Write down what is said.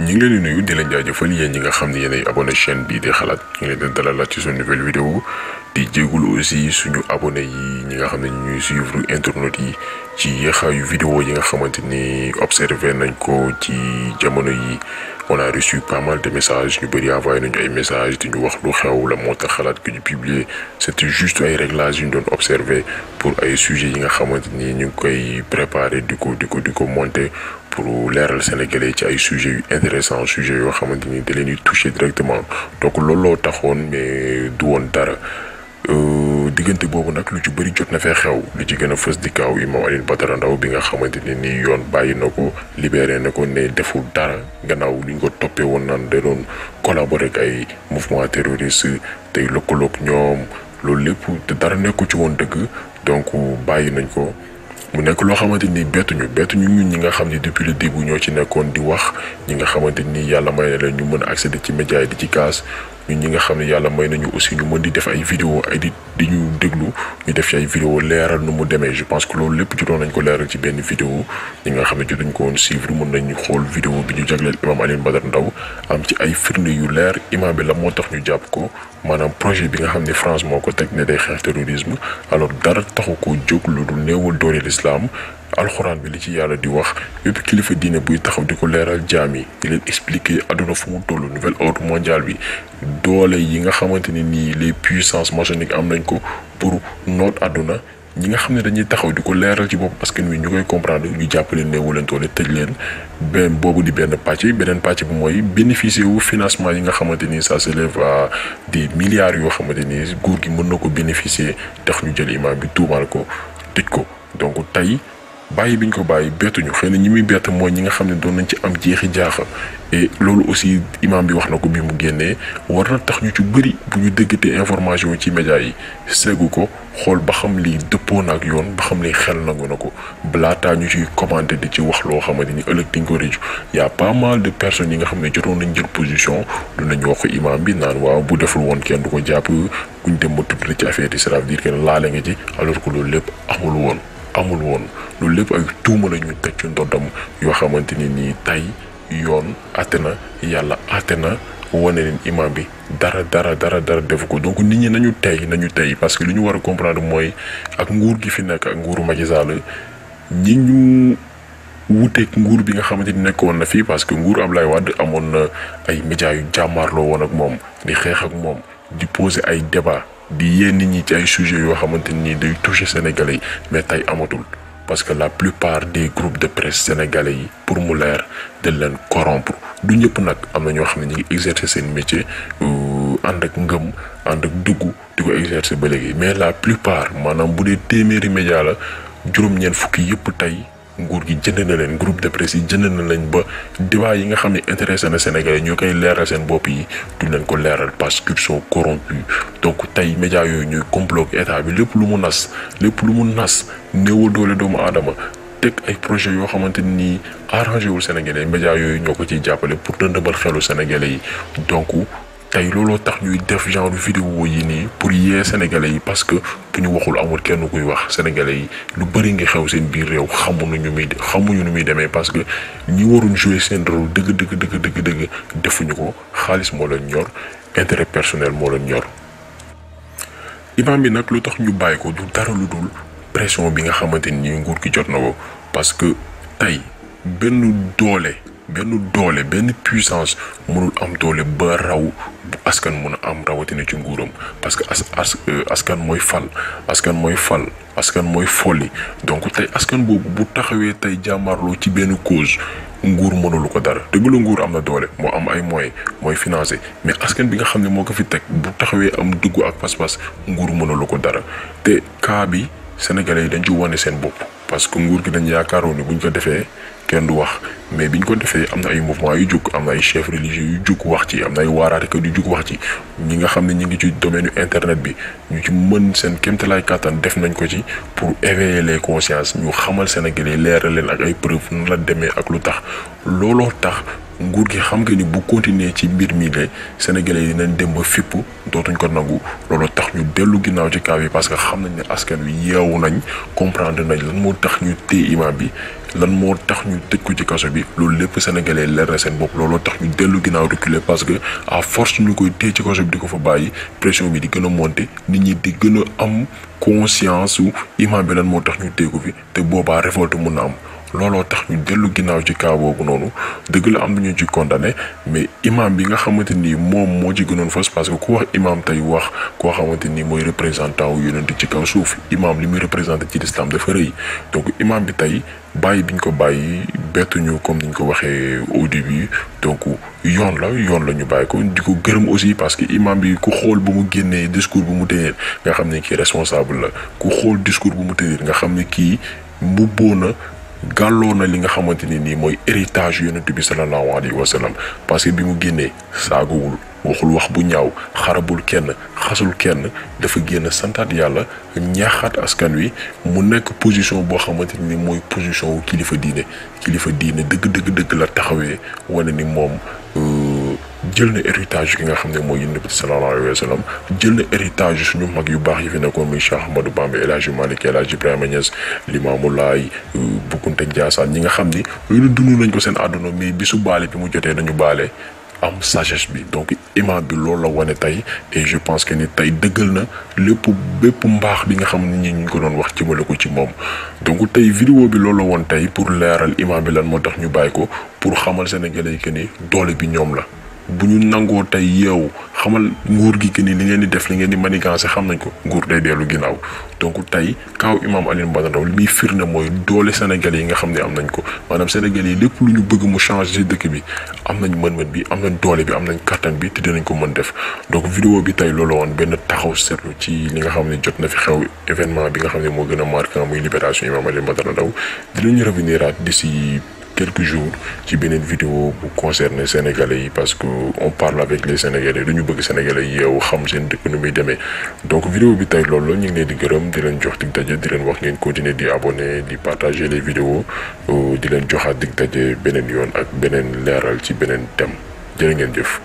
ñi ngi leen di nuyu di leen jaajëfal yéen ñi nga xam ne yéenay abonné chaîne bii di xalaat ñu ngi leen di dalalaat ci suñu nouvelle vidéo di jégalu aussi suñu abonné yi ñi nga xam ne ñuy suivre internautes yi ci yéexaayu vidéo yi nga xamante ni observé nañ ko ci jamono yi on a reçu pas mal de messages ñu bëri envoyé nañu ay messages di ñu wax lu xew la moo tax xalaat que ñu publier c'était juste ay réglages yu ñu doon observé pour ay sujets yi nga xamante ni ñu ngi koy préparer di ko monter pour leeral sénégalais ci ay sujets yu intéressants sujets yoo xamante ni da leen di toucher directement donc looloo taxoon mais du woon dara diggante boobu nag lu ci bëri jot na fee xew li ci gën a fës di kaaw Imam Alioune Badara Ndao bi nga xamante ni nii yoon bàyyi na ko libéré na ko ne deful dara gannaaw li ñu ko toppee woon naan da doon collaborer ak ay mouvement terroriste tey lëkkaloog ñoom loolu lépp te dara nekku ci woon dëgg donc bàyyi nañ ko. mu nekk loo xamante ni bettuñu ñun ñi nga xam ni depuis le début ñoo ci nekkoon di wax ñi nga xamante ni yàlla may na leen ñu mën a accéder ci médias yi di ci kaas ñun ñi nga xam ne yàlla may nañu aussi ñu mën di def ay vidéo ay di ñu déglu ñu def ci ay vidéo leeral nu mu demee je pense que loolu lépp jotoon nañ ko leeral ci benn vidéo ñi nga xam ne jotuñ ko woon suivre mën nañu xool vidéo bi ñu jagleel Imam Alioune Badara Ndao am ci ay firnde yu leer imam bi la moo tax ñu jàpp ko maanaam projet bi nga xam ne France moo ko teg ne day xeex terrorisme alors dara taxu ko jóg lu dul néewal doole l'islam alxuraan bi li ci yàlla di wax yëpp kilifa diine buy taxaw di ko leeral jaam yi di leen expliquer àdduna fu mu toll nouvel ordre mondial bi doole yi nga xamante ni nii les puissances maçonniques am nañ ko pour noot àdduna ñi nga xam ne dañuy taxaw di ko leeral ci bopp askan wi ñu koy comprendre ñu jàppale néewu leen doole tëj leen benn boobu di benn pàcc beneen pàcc bi mooy bénéficier wu financement yi nga xamante ni ça s'élève à des milliards yoo xamante ni nguur gi mën na ko bénéficier tax ñu jël imam bi tuumaal ko tëj ko donc tey bàyyi biñ ko bàyyi bettuñu xëy na ñi muy bett mooy ñi nga xam ne doon nañ ci am jeexi jaaxa et loolu aussi imam bi wax na ko bi mu génnee war na tax ñu ci bëri bu ñu déggatee information ci médias yi seggu ko xool ba xam lii dëppoo na ak yoon ba xam li xel nangu na ko balaataa ñu ciy commenter di ci wax loo xamante ni ëllëg di nga ko rëccu y a pas mal de personnes yi nga xam ne jotoon nañ jël position lu nañ wax imam bi naan waaw bu deful woon kenn du ko jàpp kuñ dem ba tudd ci affaire yi ça veut dire que laale nga ci alors que loolu lépp amul woon loolu lépp ay tuuma la ñu teg ci ndoddam yoo xamante ni nii tey yoon àtte na yàlla àtte na wane leen imam bi dara defu ko donc nit ñi nañu tey parce que li ñu war a comprendre mooy ak nguur gi fi nekk ak nguuru Macky Sall ñi ñu wuteeg nguur bi nga xamante ni nekkoon na fii parce que nguur Ablaye Wade amoon na ay médias yu jàmmaarloo woon ak moom di xeex ak moom di poser ay débat di yee nit ñi ci ay sujets yoo xamante ni day toucher sénégalais yi mais tey amatul parce que la plupart des groupes de presse sénégalais yi pour mu leer dañ leen corrompre du ñëpp nag am na ñoo xam ne ñu ngi exercer seen métier ànd ak ngëm ànd ak dugg di ko exercer ba léegi mais la plupart maanaam bu dee téeméeri média la juróom-ñeent fukki yëpp tey nguur gi jënd na leen groupe de presse yi jënd na leen ba débat yi nga xam ne intéressé na Sénégalais ñoo koy leeral seen bopp yi duñ leen ko leeral parce qu'ils sont corrompus donc tey médias yooyu ñuy complot état bi lépp lu mu nas néewal doole doomu aadama teg ay projet yoo xamante ni arrangé wul Sénégalais médias yooyu ñoo ko ciy jàppale pour dëndëmal xelu Sénégalais yi donc tey looloo tax ñuy def genre vidéo yi nii pour yee sénégalais yi parce que bu ñu waxul amul kenn kuy wax sénégalais yi lu bëri nga xew seen biir réew xamuñu nu muy demee parce que ñi waruñ jouer seen rôle dëgg defuñu ko xaalis moo leen ñor intérêt personnel moo leen ñor. imam bi nag lu tax ñu bàyyi ko du dara lu dul pression bi nga xamante ni nguur gi jot na ko parce que tey benn puissance mënul am doole ba raw bu askan mën a am rawatina ci nguuram parce que askan mooy fal askan mooy folli donc tey askan boobu bu taxawee tey jàmmarloo ci benn cause nguur mënulu ko dara dëgg la nguur am na doole moo am ay moyens mooy financé mais askan bi nga xam ne moo ko fi teg bu taxawee am dugg ak pas-pas nguur mënulu ko dara te cas bi sénégalais yi dañ ci wane seen bopp parce que nguur gi dañ yaakaaroon ni buñ ko defee kenn du wax mais biñ ko defee am na ay mouvement yu jug am na ay chefs religieux yu jug wax ci am na ay waaraatekat yu jug wax ci ñi nga xam ne ñu ngi ci domaine internet bi ñu ci mën seen kéemtalaay kàttan def nañ ko ci pour éveiller les consciences ñu xamal Sénégalais leeral leen ak ay preuves nan la demee ak lu tax looloo tax nguur gi xam nga ni bu continuer ci mbir mi de Sénégalais yi dinañ dem ba fipp dootuñ ko nangu looloo tax ñu dellu ginnaaw ci kaw yi parce que xam nañ ne askan wi yeewu nañ comprendre nañ lan moo tax ñu téye imam bi lan moo tax ñu tëj ko ci kaso bi loolu lépp sénégalais leer na seen bopp looloo tax ñu dellu ginnaaw reculer parce que à force ñu koy téye ci kaso bi di ko fa bàyyi pression bi di gën a monter nit ñi di gën a am conscience su imam bi lan moo tax ñu téye ko fi te boobaa révolte mun na am. looloo tax ñu dellu ginnaaw ci cas boobu noonu dëgg la am na ñu ci condamné mais imam bi nga xamante ni moom moo ci gënoon fës parce que ku wax imam tey wax koo xamante ni mooy représentant wu yonent ci kaw suuf imam li muy représenté ci l'islam dafa rëy donc imam bi tey bàyyi biñ ko bàyyi bettuñu comme niñ ko waxee au début donc yoon la ñu bàyyi ko di ko gërëm aussi parce que imam bi ku xool bu mu génnee discours bu mu tenir nga xam ne kii responsable la ku xool discours bu mu tenir nga xam ne kii mbubboo na gàlloo na li nga xamante ni nii mooy héritage yonent bi sallallahu alayhi wa sallam parce que bi mu génnee saagawul waxul wax bu ñaaw xarabul kenn xasul kenn dafa génn santaat yàlla ñaaxaat askan wi mu nekk position boo xamante ni mooy position wu kilifa diine dëgg la taxawee wane ni moom jël na héritage ki nga xam ne mooy yonent bi sallallahu alayhi wa sallam jël na héritage suñu mag yu baax yi fi nekkoon muy Cheikh Ahmadou Bamba El Hadji Malick El Hadji Ibrahima Niass Limamou Laye Boukounta Ndiassane ñi nga xam ni loolu dund nañ ko seen àdduna mais bisu baale bi mu jotee dañu baale am sagesse bi donc imam bi loolu la wane tey et je pense que ni tey dëggal na bépp mbaax bi nga xam ne ñi ñu ko doon wax jëmale ko ci moom donc tey vidéo bi loolu la woon tey pour leeral imam bi lan moo tax ñu bàyyi ko pour xamal sénégalais yi que ni doole bi ñoom la bu ñu nangoo tey yeewu xamal nguur gi que ni li ngeen di def li ngeen di manigancé xam nañ ko nguur day dellu ginnaaw donc tey kaw imam Alioune Badara Ndao li muy firnde mooy doole sénégalais yi nga xam ne am nañ ko maanaam sénégalais yi lépp lu ñu bëgg mu changer ci dëkk bi am nañ mën-mën bi am nañ doole bi am nañ kattan bi te dinañ ko mën def donc vidéo bi tey loolu woon benn taxaw seetlu ci li nga xam ne jot na fi xew événement bi nga xam ne moo gën a marquant muy libération imam Alioune Badara Ndao dinañ revenir at d'ici quelques jours ci beneen vidéo bu concerné sénégalais yi parce que on parle avec les sénégalais dañu bëgg sénégalais yi yeewu xam seen dëkk nu muy demee donc vidéo bi tey loolu la ñu ngi leen di gërëm di leen jox dig daje di leen wax ngeen continuer di abonné di partager les vidéos di leen joxaat dig daje beneen yoon ak beneen leeral ci beneen thème jërë ngeen jëf